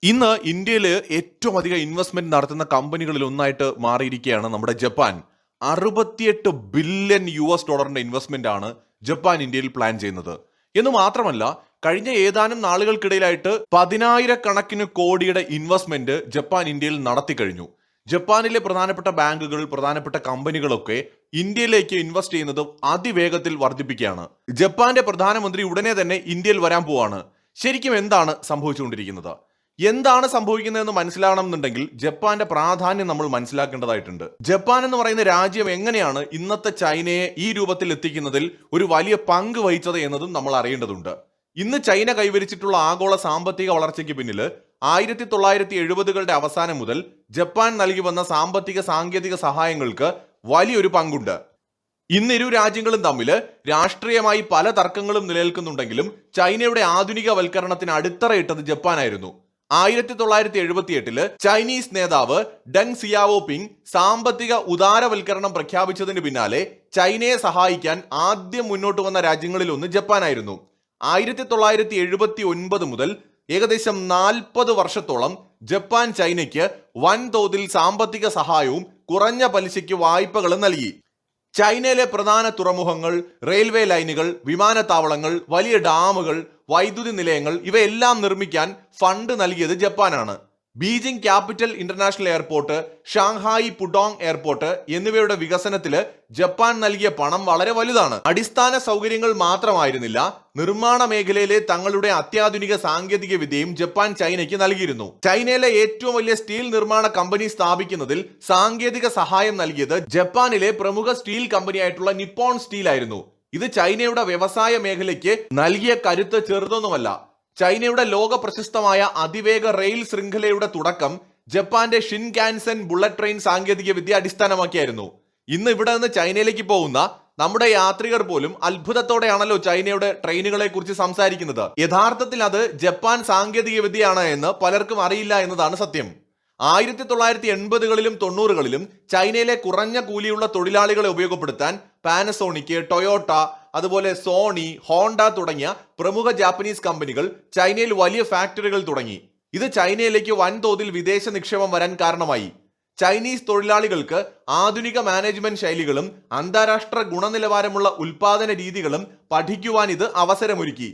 ഇന്ന് ഇന്ത്യയിൽ ഏറ്റവും അധികം ഇൻവെസ്റ്റ്മെന്റ് നടത്തുന്ന കമ്പനികളിൽ ഒന്നായിട്ട് മാറിയിരിക്കുകയാണ് നമ്മുടെ ജപ്പാൻ. 68 ബില്യൺ US ഡോളറിന്റെ ഇൻവെസ്റ്റ്മെന്റ് ആണ് ജപ്പാൻ ഇന്ത്യയിൽ പ്ലാൻ ചെയ്യുന്നത്. എന്ന് മാത്രമല്ല, കഴിഞ്ഞ ഏതാനും നാളുകൾക്കിടയിലായിട്ട് 10,000 കോടിയുടെ ഇൻവെസ്റ്റ്മെന്റ് ജപ്പാൻ ഇന്ത്യയിൽ നടത്തി കഴിഞ്ഞു. ജപ്പാനിലെ പ്രധാനപ്പെട്ട ബാങ്കുകൾ, പ്രധാനപ്പെട്ട കമ്പനികളൊക്കെ ഇന്ത്യയിലേക്ക് ഇൻവെസ്റ്റ് ചെയ്യുന്നത് അതിവേഗത്തിൽ വർദ്ധിപ്പിക്കുകയാണ്. ജപ്പാന്റെ പ്രധാനമന്ത്രി ഉടനെ തന്നെ ഇന്ത്യയിൽ വരാൻ പോവാണ്. ശരിക്കും എന്താണ് സംഭവിച്ചുകൊണ്ടിരിക്കുന്നത്? എന്താണ് സംഭവിക്കുന്നതെന്ന് മനസ്സിലാകണമെന്നുണ്ടെങ്കിൽ ജപ്പാന്റെ പ്രാധാന്യം നമ്മൾ മനസ്സിലാക്കേണ്ടതായിട്ടുണ്ട്. ജപ്പാൻ എന്ന് പറയുന്ന രാജ്യം എങ്ങനെയാണ് ഇന്നത്തെ ചൈനയെ ഈ രൂപത്തിൽ എത്തിക്കുന്നതിൽ ഒരു വലിയ പങ്ക് വഹിച്ചത് എന്നതും നമ്മൾ അറിയേണ്ടതുണ്ട്. ഇന്ന് ചൈന കൈവരിച്ചിട്ടുള്ള ആഗോള സാമ്പത്തിക വളർച്ചയ്ക്ക് പിന്നിൽ 1970കളുടെ അവസാനം മുതൽ ജപ്പാൻ നൽകി വന്ന സാമ്പത്തിക സാങ്കേതിക സഹായങ്ങൾക്ക് വലിയൊരു പങ്കുണ്ട്. ഇന്ന് ഇരു രാജ്യങ്ങളും തമ്മിൽ രാഷ്ട്രീയമായി പല തർക്കങ്ങളും നിലനിൽക്കുന്നുണ്ടെങ്കിലും ചൈനയുടെ ആധുനികവൽക്കരണത്തിന് അടിത്തറയിട്ടത് ജപ്പാനായിരുന്നു. 1978 ചൈനീസ് നേതാവ് ഡെങ് സിയാവോപിങ് സാമ്പത്തിക ഉദാരവൽക്കരണം പ്രഖ്യാപിച്ചതിന് പിന്നാലെ ചൈനയെ സഹായിക്കാൻ ആദ്യം മുന്നോട്ട് വന്ന രാജ്യങ്ങളിലൊന്ന് ജപ്പാനായിരുന്നു. 1979 മുതൽ ഏകദേശം 40 വർഷത്തോളം ജപ്പാൻ ചൈനയ്ക്ക് വൻതോതിൽ സാമ്പത്തിക സഹായവും കുറഞ്ഞ പലിശയ്ക്ക് വായ്പകളും നൽകി. ചൈനയിലെ പ്രധാന തുറമുഖങ്ങൾ, റെയിൽവേ ലൈനുകൾ, വിമാനത്താവളങ്ങൾ, വലിയ ഡാമുകൾ, വൈദ്യുതി നിലയങ്ങൾ ഇവയെല്ലാം നിർമ്മിക്കാൻ ഫണ്ട് നൽകിയത് ജപ്പാനാണ്. Beijing capital international airport, Shanghai Pudong airport എന്നിവയുടെ വികസനത്തില് ജപ്പാൻ നൽകിയ പണം വളരെ വലുതാണ്. അടിസ്ഥാന സൗകര്യങ്ങൾ മാത്രമായിരുന്നില്ല, നിർമ്മാണ മേഖലയിലെ തങ്ങളുടെ അത്യാധുനിക സാങ്കേതിക വിദ്യയും ജപ്പാൻ ചൈനയ്ക്ക് നൽകിയിരുന്നു. ചൈനയിലെ ഏറ്റവും വലിയ സ്റ്റീൽ നിർമ്മാണ കമ്പനി സ്ഥാപിക്കുന്നതിൽ സാങ്കേതിക സഹായം നൽകിയത് ജപ്പാനിലെ പ്രമുഖ സ്റ്റീൽ കമ്പനിയായിട്ടുള്ള നിപ്പോൺ സ്റ്റീൽ ആയിരുന്നു. ഇത് ചൈനയുടെ വ്യവസായ മേഖലയ്ക്ക് നൽകിയ കരുത്ത് ചെറുതൊന്നുമല്ല. ചൈനയുടെ ലോക പ്രശസ്തമായ അതിവേഗ റെയിൽ ശൃംഖലയുടെ തുടക്കം ജപ്പാന്റെ ഷിൻകാൻസെൻ ബുള്ളറ്റ് ട്രെയിൻ സാങ്കേതിക വിദ്യ അടിസ്ഥാനമാക്കിയായിരുന്നു. ഇന്ന് ഇവിടെ നിന്ന് ചൈനയിലേക്ക് പോകുന്ന നമ്മുടെ യാത്രികർ പോലും അത്ഭുതത്തോടെയാണല്ലോ ചൈനയുടെ ട്രെയിനുകളെ കുറിച്ച് സംസാരിക്കുന്നത്. യഥാർത്ഥത്തിൽ അത് ജപ്പാൻ സാങ്കേതിക വിദ്യയാണ് എന്ന് പലർക്കും അറിയില്ല എന്നതാണ് സത്യം. 1980കളിലും 90കളിലും ചൈനയിലെ കുറഞ്ഞ കൂലിയുള്ള തൊഴിലാളികളെ ഉപയോഗപ്പെടുത്താൻ പാനസോണിക്, ടൊയോട്ട, അതുപോലെ സോണി, ഹോണ്ട തുടങ്ങിയ പ്രമുഖ ജാപ്പനീസ് കമ്പനികൾ ചൈനയിൽ വലിയ ഫാക്ടറികൾ തുടങ്ങി. ഇത് ചൈനയിലേക്ക് വൻതോതിൽ വിദേശ നിക്ഷേപം വരാൻ കാരണമായി. ചൈനീസ് തൊഴിലാളികൾക്ക് ആധുനിക മാനേജ്മെന്റ് ശൈലികളും അന്താരാഷ്ട്ര ഗുണനിലവാരമുള്ള ഉൽപാദന രീതികളും പഠിക്കുവാൻ ഇത് അവസരമൊരുക്കി.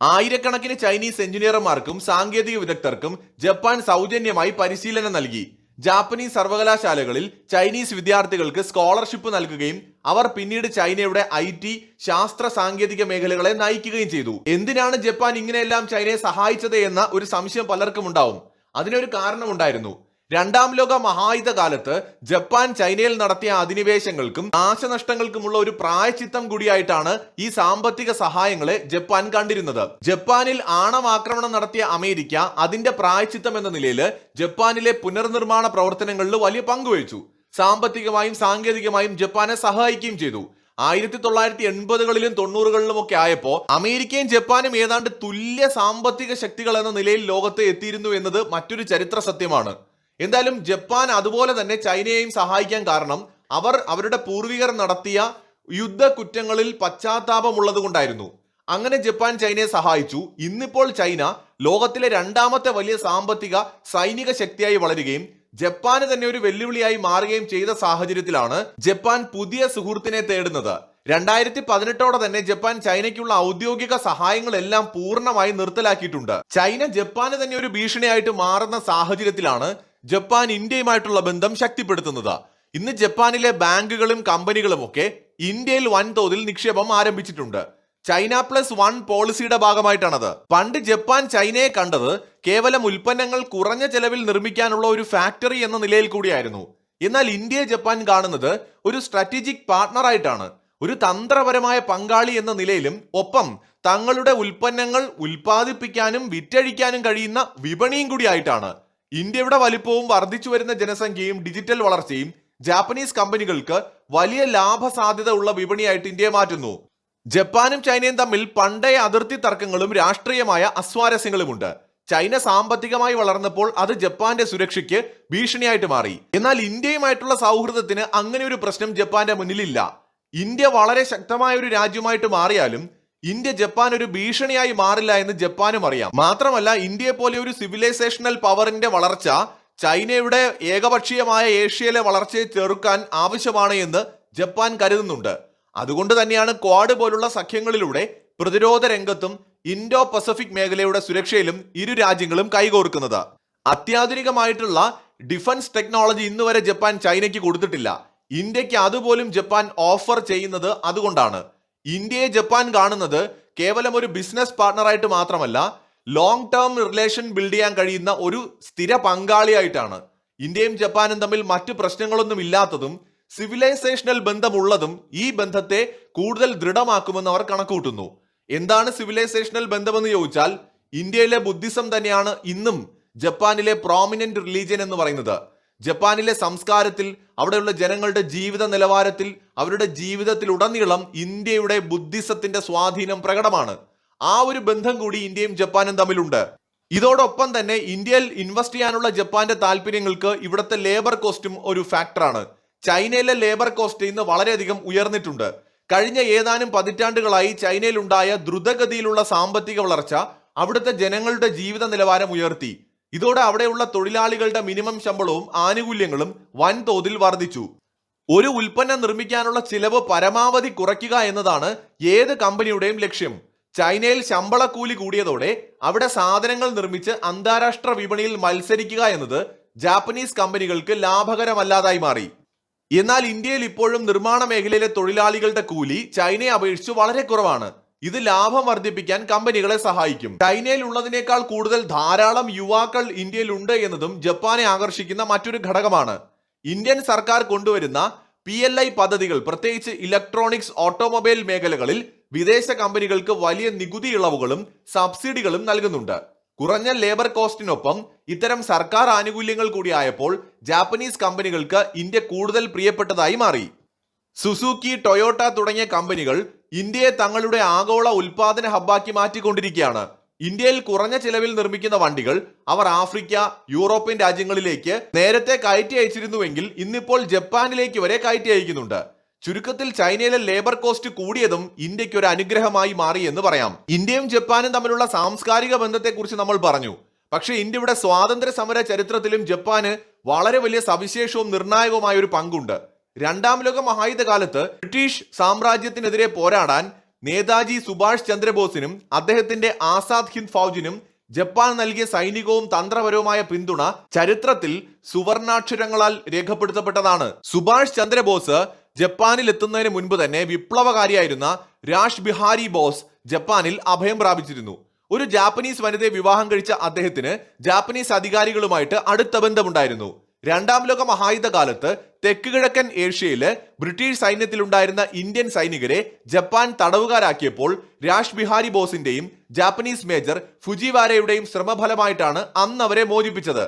ആയിരക്കണക്കിന് ചൈനീസ് എഞ്ചിനീയർമാർക്കും സാങ്കേതിക വിദഗ്ധർക്കും ജപ്പാൻ സൗജന്യമായി പരിശീലനം നൽകി. ജാപ്പനീസ് സർവകലാശാലകളിൽ ചൈനീസ് വിദ്യാർത്ഥികൾക്ക് സ്കോളർഷിപ്പ് നൽകുകയും അവർ പിന്നീട് ചൈനയുടെ IT, ശാസ്ത്ര സാങ്കേതിക മേഖലകളെ നയിക്കുകയും ചെയ്തു. എന്തിനാണ് ജപ്പാൻ ഇങ്ങനെയെല്ലാം ചൈനയെ സഹായിച്ചത് എന്ന ഒരു സംശയം പലർക്കും ഉണ്ടാവും. അതിനൊരു കാരണമുണ്ടായിരുന്നു. രണ്ടാം ലോക മഹായുദ്ധ കാലത്ത് ജപ്പാൻ ചൈനയിൽ നടത്തിയ അധിനിവേശങ്ങൾക്കും നാശനഷ്ടങ്ങൾക്കുമുള്ള ഒരു പ്രായശ്ചിത്തം കൂടിയായിട്ടാണ് ഈ സാമ്പത്തിക സഹായങ്ങളെ ജപ്പാൻ കണ്ടിരുന്നത്. ജപ്പാനിൽ ആണവാക്രമണം നടത്തിയ അമേരിക്ക അതിന്റെ പ്രായശ്ചിത്തം എന്ന നിലയിൽ ജപ്പാനിലെ പുനർനിർമ്മാണ പ്രവർത്തനങ്ങളിൽ വലിയ പങ്കുവഹിച്ചു. സാമ്പത്തികമായും സാങ്കേതികമായും ജപ്പാനെ സഹായിക്കുകയും ചെയ്തു. 1980കളിലും 90കളിലും ഒക്കെ ആയപ്പോ അമേരിക്കയും ജപ്പാനും ഏതാണ്ട് തുല്യ സാമ്പത്തിക ശക്തികൾ എന്ന നിലയിൽ ലോകത്ത് എത്തിയിരുന്നു എന്നത് മറ്റൊരു ചരിത്ര സത്യമാണ്. എന്തായാലും ജപ്പാൻ അതുപോലെ തന്നെ ചൈനയെയും സഹായിക്കാൻ കാരണം അവർ അവരുടെ പൂർവികർ നടത്തിയ യുദ്ധ കുറ്റങ്ങളിൽ പശ്ചാത്താപമുള്ളത് കൊണ്ടായിരുന്നു. അങ്ങനെ ജപ്പാൻ ചൈനയെ സഹായിച്ചു. ഇന്നിപ്പോൾ ചൈന ലോകത്തിലെ രണ്ടാമത്തെ വലിയ സാമ്പത്തിക സൈനിക ശക്തിയായി വളരുകയും ജപ്പാന് തന്നെ ഒരു വെല്ലുവിളിയായി മാറുകയും ചെയ്ത സാഹചര്യത്തിലാണ് ജപ്പാൻ പുതിയ സുഹൃത്തിനെ തേടുന്നത്. 2018 തന്നെ ജപ്പാൻ ചൈനയ്ക്കുള്ള ഔദ്യോഗിക സഹായങ്ങളെല്ലാം പൂർണ്ണമായി നിർത്തലാക്കിയിട്ടുണ്ട്. ചൈന ജപ്പാന് തന്നെ ഒരു ഭീഷണിയായിട്ട് മാറുന്ന സാഹചര്യത്തിലാണ് ജപ്പാൻ ഇന്ത്യയുമായിട്ടുള്ള ബന്ധം ശക്തിപ്പെടുത്തുന്നത്. ഇന്ന് ജപ്പാനിലെ ബാങ്കുകളും കമ്പനികളും ഒക്കെ ഇന്ത്യയിൽ വൻതോതിൽ നിക്ഷേപം ആരംഭിച്ചിട്ടുണ്ട്. ചൈന +1 പോളിസിയുടെ ഭാഗമായിട്ടാണത്. പണ്ട് ജപ്പാൻ ചൈനയെ കണ്ടത് കേവലം ഉൽപ്പന്നങ്ങൾ കുറഞ്ഞ ചെലവിൽ നിർമ്മിക്കാനുള്ള ഒരു ഫാക്ടറി എന്ന നിലയിൽ കൂടിയായിരുന്നു. എന്നാൽ ഇന്ത്യയെ ജപ്പാൻ കാണുന്നത് ഒരു സ്ട്രാറ്റജിക് പാർട്ണർ ആയിട്ടാണ്, ഒരു തന്ത്രപരമായ പങ്കാളി എന്ന നിലയിലും ഒപ്പം തങ്ങളുടെ ഉൽപ്പന്നങ്ങൾ ഉൽപ്പാദിപ്പിക്കാനും വിറ്റഴിക്കാനും കഴിയുന്ന വിപണിയും കൂടിയായിട്ടാണ്. ഇന്ത്യയുടെ വലിപ്പവും വർദ്ധിച്ചു വരുന്ന ജനസംഖ്യയും ഡിജിറ്റൽ വളർച്ചയും ജാപ്പനീസ് കമ്പനികൾക്ക് വലിയ ലാഭ സാധ്യത ഉള്ള വിപണിയായിട്ട് ഇന്ത്യയെ മാറ്റുന്നു. ജപ്പാനും ചൈനയും തമ്മിൽ പണ്ടേ അതിർത്തി തർക്കങ്ങളും രാഷ്ട്രീയമായ അസ്വാരസ്യങ്ങളുമുണ്ട്. ചൈന സാമ്പത്തികമായി വളർന്നപ്പോൾ അത് ജപ്പാന്റെ സുരക്ഷയ്ക്ക് ഭീഷണിയായിട്ട് മാറി. എന്നാൽ ഇന്ത്യയുമായിട്ടുള്ള സൗഹൃദത്തിന് അങ്ങനെ ഒരു പ്രശ്നം ജപ്പാന്റെ മുന്നിലില്ല. ഇന്ത്യ വളരെ ശക്തമായ ഒരു രാജ്യമായിട്ട് മാറിയാലും ഇന്ത്യ ജപ്പാൻ ഒരു ഭീഷണിയായി മാറില്ല എന്ന് ജപ്പാനും അറിയാം. മാത്രമല്ല, ഇന്ത്യയെ പോലെ ഒരു സിവിലൈസേഷണൽ പവറിന്റെ വളർച്ച ചൈനയുടെ ഏകപക്ഷീയമായ ഏഷ്യയിലെ വളർച്ചയെ ചെറുക്കാൻ ആവശ്യമാണ് എന്ന് ജപ്പാൻ കരുതുന്നുണ്ട്. അതുകൊണ്ട് തന്നെയാണ് ക്വാഡ് പോലുള്ള സഖ്യങ്ങളിലൂടെ പ്രതിരോധ രംഗത്തും ഇൻഡോ പസഫിക് മേഖലയുടെ സുരക്ഷയിലും ഇരു രാജ്യങ്ങളും കൈകോർക്കുന്നത്. അത്യാധുനികമായിട്ടുള്ള ഡിഫൻസ് ടെക്നോളജി ഇന്നുവരെ ജപ്പാൻ ചൈനയ്ക്ക് കൊടുത്തിട്ടില്ല. ഇന്ത്യക്ക് അതുപോലും ജപ്പാൻ ഓഫർ ചെയ്യുന്നത് അതുകൊണ്ടാണ്. ഇന്ത്യയെ ജപ്പാൻ കാണുന്നത് കേവലം ഒരു ബിസിനസ് പാർട്ണറായിട്ട് മാത്രമല്ല, ലോങ് ടേം റിലേഷൻ ബിൽഡ് ചെയ്യാൻ കഴിയുന്ന ഒരു സ്ഥിര പങ്കാളിയായിട്ടാണ്. ഇന്ത്യയും ജപ്പാനും തമ്മിൽ മറ്റു പ്രശ്നങ്ങളൊന്നും ഇല്ലാത്തതും സിവിലൈസേഷണൽ ബന്ധമുള്ളതും ഈ ബന്ധത്തെ കൂടുതൽ ദൃഢമാക്കുമെന്ന് അവർ കണക്കുകൂട്ടുന്നു. എന്താണ് സിവിലൈസേഷണൽ ബന്ധമെന്ന് ചോദിച്ചാൽ, ഇന്ത്യയിലെ ബുദ്ധിസം തന്നെയാണ് ഇന്നും ജപ്പാനിലെ പ്രോമിനന്റ് റിലീജിയൻ എന്ന് പറയുന്നത്. ജപ്പാനിലെ സംസ്കാരത്തിൽ, അവിടെയുള്ള ജനങ്ങളുടെ ജീവിത നിലവാരത്തിൽ, അവരുടെ ജീവിതത്തിലുടനീളം ഇന്ത്യയുടെ ബുദ്ധിസത്തിന്റെ സ്വാധീനം പ്രകടമാണ്. ആ ഒരു ബന്ധം കൂടി ഇന്ത്യയും ജപ്പാനും തമ്മിലുണ്ട്. ഇതോടൊപ്പം തന്നെ ഇന്ത്യയിൽ ഇൻവെസ്റ്റ് ചെയ്യാനുള്ള ജപ്പാന്റെ താല്പര്യങ്ങൾക്ക് ഇവിടുത്തെ ലേബർ കോസ്റ്റും ഒരു ഫാക്ടറാണ്. ചൈനയിലെ ലേബർ കോസ്റ്റ് ഇന്ന് വളരെയധികം ഉയർന്നിട്ടുണ്ട്. കഴിഞ്ഞ ഏതാനും പതിറ്റാണ്ടുകളായി ചൈനയിലുണ്ടായ ദ്രുതഗതിയിലുള്ള സാമ്പത്തിക വളർച്ച അവിടുത്തെ ജനങ്ങളുടെ ജീവിത നിലവാരം ഉയർത്തി. ഇതോടെ അവിടെയുള്ള തൊഴിലാളികളുടെ മിനിമം ശമ്പളവും ആനുകൂല്യങ്ങളും വൻതോതിൽ വർദ്ധിച്ചു. ഒരു ഉൽപ്പന്നം നിർമ്മിക്കാനുള്ള ചിലവ് പരമാവധി കുറയ്ക്കുക എന്നതാണ് ഏത് കമ്പനിയുടെയും ലക്ഷ്യം. ചൈനയിൽ ശമ്പളക്കൂലി കൂടിയതോടെ അവിടെ സാധനങ്ങൾ നിർമ്മിച്ച് അന്താരാഷ്ട്ര വിപണിയിൽ മത്സരിക്കുക എന്നത് ജാപ്പനീസ് കമ്പനികൾക്ക് ലാഭകരമല്ലാതായി മാറി. എന്നാൽ ഇന്ത്യയിൽ ഇപ്പോഴും നിർമ്മാണ മേഖലയിലെ തൊഴിലാളികളുടെ കൂലി ചൈനയെ അപേക്ഷിച്ച് വളരെ കുറവാണ്. ഇത് ലാഭം വർദ്ധിപ്പിക്കാൻ കമ്പനികളെ സഹായിക്കും. ചൈനയിൽ ഉള്ളതിനേക്കാൾ കൂടുതൽ ധാരാളം യുവാക്കൾ ഇന്ത്യയിൽ ഉണ്ട് എന്നതും ജപ്പാനെ ആകർഷിക്കുന്ന മറ്റൊരു ഘടകമാണ്. ഇന്ത്യൻ സർക്കാർ കൊണ്ടുവരുന്ന PLI പദ്ധതികൾ, പ്രത്യേകിച്ച് ഇലക്ട്രോണിക്സ്, ഓട്ടോമൊബൈൽ മേഖലകളിൽ വിദേശ കമ്പനികൾക്ക് വലിയ നികുതി ഇളവുകളും സബ്സിഡികളും നൽകുന്നുണ്ട്. കുറഞ്ഞ ലേബർ കോസ്റ്റിനൊപ്പം ഇത്തരം സർക്കാർ ആനുകൂല്യങ്ങൾ കൂടിയായപ്പോൾ ജാപ്പനീസ് കമ്പനികൾക്ക് ഇന്ത്യ കൂടുതൽ പ്രിയപ്പെട്ടതായി മാറി. സുസുക്കി, ടൊയോട്ട തുടങ്ങിയ കമ്പനികൾ ഇന്ത്യയെ തങ്ങളുടെ ആഗോള ഉൽപാദന ഹബ്ബാക്കി മാറ്റിക്കൊണ്ടിരിക്കുകയാണ്. ഇന്ത്യയിൽ കുറഞ്ഞ ചിലവിൽ നിർമ്മിക്കുന്ന വണ്ടികൾ അവർ ആഫ്രിക്ക, യൂറോപ്യൻ രാജ്യങ്ങളിലേക്ക് നേരത്തെ കയറ്റി അയച്ചിരുന്നുവെങ്കിൽ ഇന്നിപ്പോൾ ജപ്പാനിലേക്ക് വരെ കയറ്റി അയക്കുന്നുണ്ട്. ചുരുക്കത്തിൽ ചൈനയിലെ ലേബർ കോസ്റ്റ് കൂടിയതും ഇന്ത്യക്ക് ഒരു അനുഗ്രഹമായി മാറി എന്ന് പറയാം. ഇന്ത്യയും ജപ്പാനും തമ്മിലുള്ള സാംസ്കാരിക ബന്ധത്തെക്കുറിച്ച് നമ്മൾ പറഞ്ഞു. പക്ഷേ ഇന്ത്യയുടെ സ്വാതന്ത്ര്യ സമര ചരിത്രത്തിലും ജപ്പാന് വളരെ വലിയ സവിശേഷവും നിർണായകവുമായ ഒരു പങ്കുണ്ട്. രണ്ടാം ലോക മഹായുദ്ധ കാലത്ത് ബ്രിട്ടീഷ് സാമ്രാജ്യത്തിനെതിരെ പോരാടാൻ നേതാജി സുഭാഷ് ചന്ദ്രബോസിനും അദ്ദേഹത്തിന്റെ ആസാദ് ഹിന്ദ് ഫൗജിനും ജപ്പാൻ നൽകിയ സൈനികവും തന്ത്രപരവുമായ പിന്തുണ ചരിത്രത്തിൽ സുവർണാക്ഷരങ്ങളാൽ രേഖപ്പെടുത്തപ്പെട്ടതാണ്. സുഭാഷ് ചന്ദ്രബോസ് ജപ്പാനിൽ എത്തുന്നതിന് മുൻപ് തന്നെ വിപ്ലവകാരിയായിരുന്ന രാഷ് ബിഹാരി ബോസ് ജപ്പാനിൽ അഭയം പ്രാപിച്ചിരുന്നു. ഒരു ജാപ്പനീസ് വനിതയെ വിവാഹം കഴിച്ച അദ്ദേഹത്തിന് ജാപ്പനീസ് അധികാരികളുമായിട്ട് അടുത്ത ബന്ധമുണ്ടായിരുന്നു. രണ്ടാം ലോക മഹായുദ്ധ കാലത്ത് തെക്ക് കിഴക്കൻ ഏഷ്യയില് ബ്രിട്ടീഷ് സൈന്യത്തിലുണ്ടായിരുന്ന ഇന്ത്യൻ സൈനികരെ ജപ്പാൻ തടവുകാരാക്കിയപ്പോൾ രാഷ് ബിഹാരി ബോസിന്റെയും ജാപ്പനീസ് മേജർ ഫുജിവാരയുടെയും ശ്രമഫലമായിട്ടാണ് അന്ന് അവരെ മോചിപ്പിച്ചത്.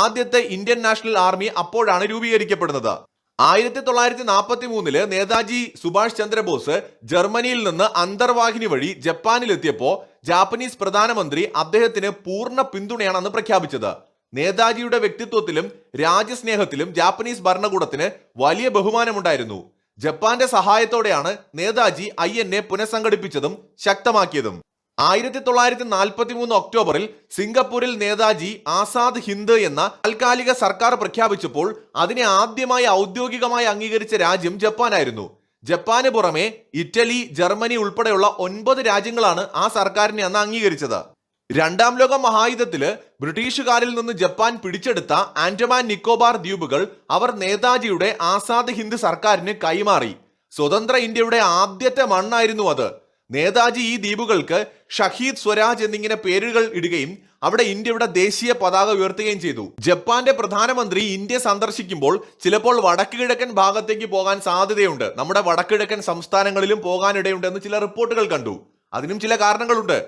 ആദ്യത്തെ ഇന്ത്യൻ നാഷണൽ ആർമി അപ്പോഴാണ് രൂപീകരിക്കപ്പെടുന്നത്. 1943 നേതാജി സുഭാഷ് ചന്ദ്രബോസ് ജർമ്മനിയിൽ നിന്ന് അന്തർവാഹിനി വഴി ജപ്പാനിലെത്തിയപ്പോൾ ജാപ്പനീസ് പ്രധാനമന്ത്രി അദ്ദേഹത്തിന് പൂർണ്ണ പിന്തുണയാണ് അന്ന് പ്രഖ്യാപിച്ചത്. നേതാജിയുടെ വ്യക്തിത്വത്തിലും രാജ്യസ്നേഹത്തിലും ജാപ്പനീസ് ഭരണകൂടത്തിന് വലിയ ബഹുമാനമുണ്ടായിരുന്നു. ജപ്പാന്റെ സഹായത്തോടെയാണ് നേതാജി INA പുനഃസംഘടിപ്പിച്ചതും ശക്തമാക്കിയതും. 1943 ഒക്ടോബറിൽ സിംഗപ്പൂരിൽ നേതാജി ആസാദ് ഹിന്ദ് എന്ന താൽക്കാലിക സർക്കാർ പ്രഖ്യാപിച്ചപ്പോൾ അതിനെ ആദ്യമായി ഔദ്യോഗികമായി അംഗീകരിച്ച രാജ്യം ജപ്പാനായിരുന്നു. ജപ്പാന് പുറമെ ഇറ്റലി, ജർമ്മനി ഉൾപ്പെടെയുള്ള 9 രാജ്യങ്ങളാണ് ആ സർക്കാരിനെ അന്ന് അംഗീകരിച്ചത്. രണ്ടാം ലോക മഹായുദ്ധത്തില് ബ്രിട്ടീഷുകാരിൽ നിന്ന് ജപ്പാൻ പിടിച്ചെടുത്ത ആൻഡമാൻ നിക്കോബാർ ദ്വീപുകൾ അവർ നേതാജിയുടെ ആസാദ് ഹിന്ദ് സർക്കാരിന് കൈമാറി. സ്വതന്ത്ര ഇന്ത്യയുടെ ആദ്യത്തെ മണ്ണായിരുന്നു അത്. നേതാജി ഈ ദ്വീപുകൾക്ക് ഷഹീദ് സ്വരാജ് എന്നിങ്ങനെ പേരുകൾ ഇടുകയും അവിടെ ഇന്ത്യയുടെ ദേശീയ പതാക ഉയർത്തുകയും ചെയ്തു. ജപ്പാന്റെ പ്രധാനമന്ത്രി ഇന്ത്യ സന്ദർശിക്കുമ്പോൾ ചിലപ്പോൾ വടക്ക് കിഴക്കൻ ഭാഗത്തേക്ക് പോകാൻ സാധ്യതയുണ്ട്. നമ്മുടെ വടക്ക് കിഴക്കൻ സംസ്ഥാനങ്ങളിലും പോകാനിടയുണ്ടെന്ന് ചില റിപ്പോർട്ടുകൾ കണ്ടു. അതിനും ചില കാരണങ്ങളുണ്ട്.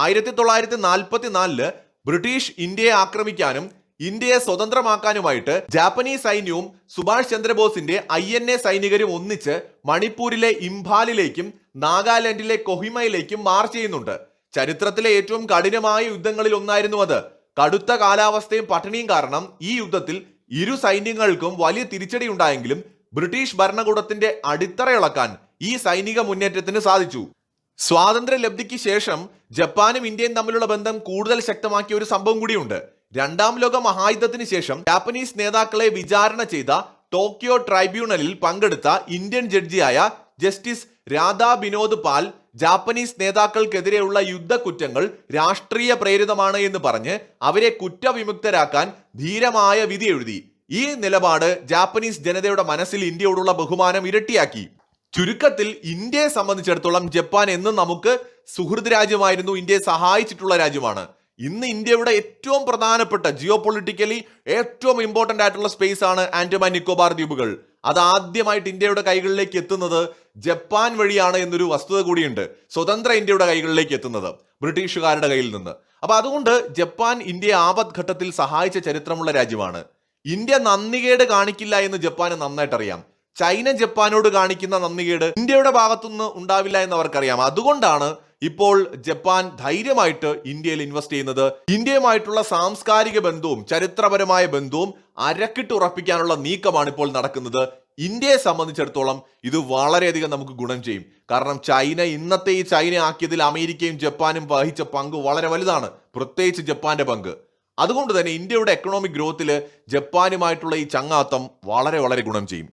1944 ബ്രിട്ടീഷ് ഇന്ത്യയെ ആക്രമിക്കാനും ഇന്ത്യയെ സ്വതന്ത്രമാക്കാനുമായിട്ട് ജാപ്പനീസ് സൈന്യവും സുഭാഷ് ചന്ദ്രബോസിന്റെ INA സൈനികരും ഒന്നിച്ച് മണിപ്പൂരിലെ ഇംഫാലിലേക്കും നാഗാലാൻഡിലെ കൊഹിമയിലേക്കും മാർച്ച് ചെയ്യുന്നുണ്ട്. ചരിത്രത്തിലെ ഏറ്റവും കഠിനമായ യുദ്ധങ്ങളിൽ ഒന്നായിരുന്നു അത്. കടുത്ത കാലാവസ്ഥയും പട്ടിണിയും കാരണം ഈ യുദ്ധത്തിൽ ഇരു സൈന്യങ്ങൾക്കും വലിയ തിരിച്ചടി ഉണ്ടായെങ്കിലും ബ്രിട്ടീഷ് ഭരണകൂടത്തിന്റെ അടിത്തറയിളക്കാൻ ഈ സൈനിക മുന്നേറ്റത്തിന് സാധിച്ചു. സ്വാതന്ത്ര്യ ലബ്ധിക്ക് ശേഷം ജപ്പാനും ഇന്ത്യയും തമ്മിലുള്ള ബന്ധം കൂടുതൽ ശക്തമാക്കിയ ഒരു സംഭവം കൂടിയുണ്ട്. രണ്ടാം ലോക മഹായുദ്ധത്തിന് ശേഷം ജാപ്പനീസ് നേതാക്കളെ വിചാരണ ചെയ്ത ടോക്കിയോ ട്രൈബ്യൂണലിൽ പങ്കെടുത്ത ഇന്ത്യൻ ജഡ്ജിയായ ജസ്റ്റിസ് രാധാ ബിനോദ് പാൽ ജാപ്പനീസ് നേതാക്കൾക്കെതിരെയുള്ള യുദ്ധക്കുറ്റങ്ങൾ രാഷ്ട്രീയ പ്രേരിതമാണ് എന്ന് പറഞ്ഞ് അവരെ കുറ്റവിമുക്തരാക്കാൻ ധീരമായ വിധി എഴുതി. ഈ നിലപാട് ജാപ്പനീസ് ജനതയുടെ മനസ്സിൽ ഇന്ത്യയോടുള്ള ബഹുമാനം ഇരട്ടിയാക്കി. ചുരുക്കത്തിൽ ഇന്ത്യയെ സംബന്ധിച്ചിടത്തോളം ജപ്പാൻ എന്നും നമുക്ക് സുഹൃത്ത് രാജ്യമായിരുന്നു, ഇന്ത്യയെ സഹായിച്ചിട്ടുള്ള രാജ്യമാണ്. ഇന്ന് ഇന്ത്യയുടെ ഏറ്റവും പ്രധാനപ്പെട്ട ജിയോ പൊളിറ്റിക്കലി ഏറ്റവും ഇമ്പോർട്ടന്റ് ആയിട്ടുള്ള സ്പേസ് ആണ് ആൻഡമാൻ നിക്കോബാർ ദ്വീപുകൾ. അത് ആദ്യമായിട്ട് ഇന്ത്യയുടെ കൈകളിലേക്ക് എത്തുന്നത് ജപ്പാൻ വഴിയാണ് എന്നൊരു വസ്തുത കൂടിയുണ്ട്. സ്വതന്ത്ര ഇന്ത്യയുടെ കൈകളിലേക്ക് എത്തുന്നത് ബ്രിട്ടീഷുകാരുടെ കയ്യിൽ നിന്ന്. അപ്പൊ അതുകൊണ്ട് ജപ്പാൻ ഇന്ത്യയെ ആപത്ഘട്ടത്തിൽ സഹായിച്ച ചരിത്രമുള്ള രാജ്യമാണ്. ഇന്ത്യ നന്ദികേട് കാണിക്കില്ല എന്ന് ജപ്പാന് നന്നായിട്ട് അറിയാം. ചൈന ജപ്പാനോട് കാണിക്കുന്ന നന്ദികേട് ഇന്ത്യയുടെ ഭാഗത്തുനിന്ന് ഉണ്ടാവില്ല എന്ന് അവർക്കറിയാം. അതുകൊണ്ടാണ് ഇപ്പോൾ ജപ്പാൻ ധൈര്യമായിട്ട് ഇന്ത്യയിൽ ഇൻവെസ്റ്റ് ചെയ്യുന്നത്. ഇന്ത്യയുമായിട്ടുള്ള സാംസ്കാരിക ബന്ധവും ചരിത്രപരമായ ബന്ധവും അരക്കിട്ട് ഉറപ്പിക്കാനുള്ള നീക്കമാണ് ഇപ്പോൾ നടക്കുന്നത്. ഇന്ത്യയെ സംബന്ധിച്ചിടത്തോളം ഇത് വളരെയധികം നമുക്ക് ഗുണം ചെയ്യും. കാരണം ചൈന ഇന്നത്തെ ഈ ചൈന ആക്കിയതിൽ അമേരിക്കയും ജപ്പാനും വഹിച്ച പങ്ക് വളരെ വലുതാണ്, പ്രത്യേകിച്ച് ജപ്പാന്റെ പങ്ക്. അതുകൊണ്ട് തന്നെ ഇന്ത്യയുടെ എക്കണോമിക് ഗ്രോത്തിൽ ജപ്പാനുമായിട്ടുള്ള ഈ ചങ്ങാത്തം വളരെ വളരെ ഗുണം ചെയ്യും.